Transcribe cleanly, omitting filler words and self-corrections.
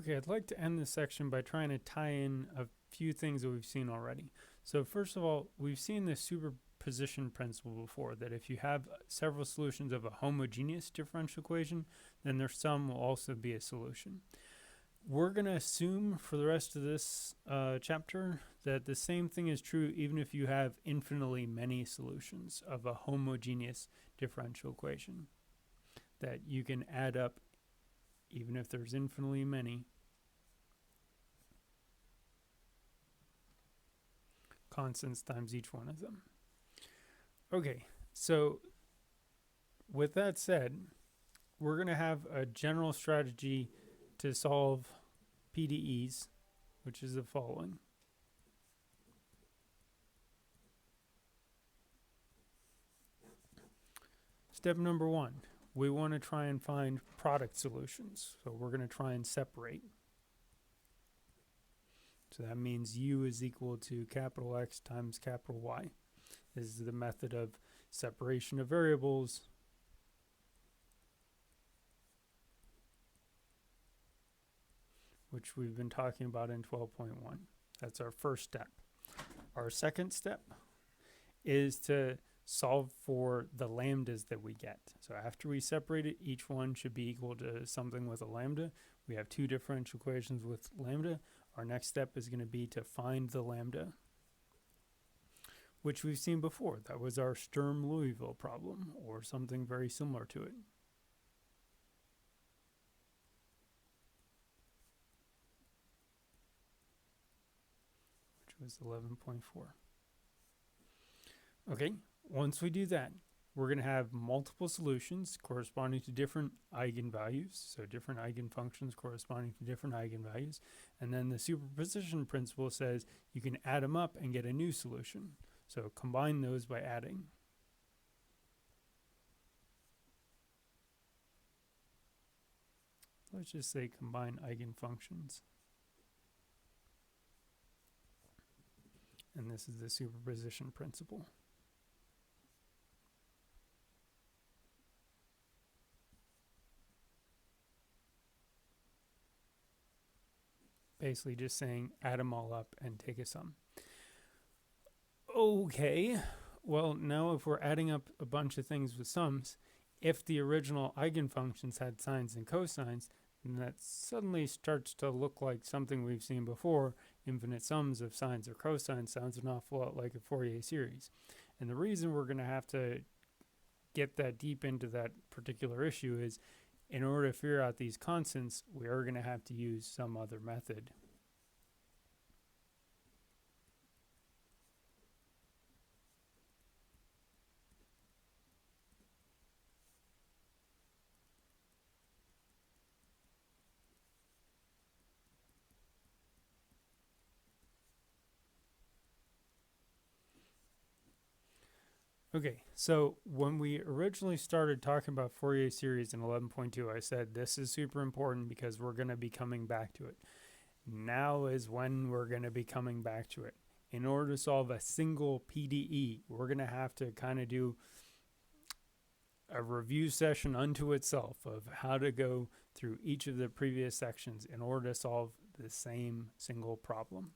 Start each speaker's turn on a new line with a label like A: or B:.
A: Okay, I'd like to end this section by trying to tie in a few things that we've seen already. So first of all, we've seen the superposition principle before, that if you have several solutions of a homogeneous differential equation, then their sum will also be a solution. We're going to assume for the rest of this chapter that the same thing is true even if you have infinitely many solutions of a homogeneous differential equation, that you can add up even if there's infinitely many constants times each one of them. Okay, so with that said, we're going to have a general strategy to solve PDEs, which is the following. Step number 1, we want to try and find product solutions. So we're going to try and separate. So that means U is equal to capital X times capital Y. This is the method of separation of variables. Which we've been talking about in 12.1. That's our first step. Our second step is to solve for the lambdas that we get. So after we separate it, each one should be equal to something with a lambda. We have two differential equations with lambda. Our next step is going to be to find the lambda, which we've seen before. That was our Sturm-Liouville problem, or something very similar to it. Was 11.4. Okay, once we do that, we're going to have multiple solutions corresponding to different eigenvalues, so different eigenfunctions corresponding to different eigenvalues, and then the superposition principle says you can add them up and get a new solution. So combine those by adding. Let's just say combine eigenfunctions. And this is the superposition principle. Basically just saying add them all up and take a sum. Okay, well now if we're adding up a bunch of things with sums, if the original eigenfunctions had sines and cosines, then that suddenly starts to look like something we've seen before. Infinite sums of sines or cosines sounds an awful lot like a Fourier series. And the reason we're going to have to get that deep into that particular issue is, in order to figure out these constants, we are going to have to use some other method. Okay, so when we originally started talking about Fourier series in 11.2, I said this is super important because we're going to be coming back to it. Now is when we're going to be coming back to it. In order to solve a single PDE, we're going to have to kind of do a review session unto itself of how to go through each of the previous sections in order to solve the same single problem.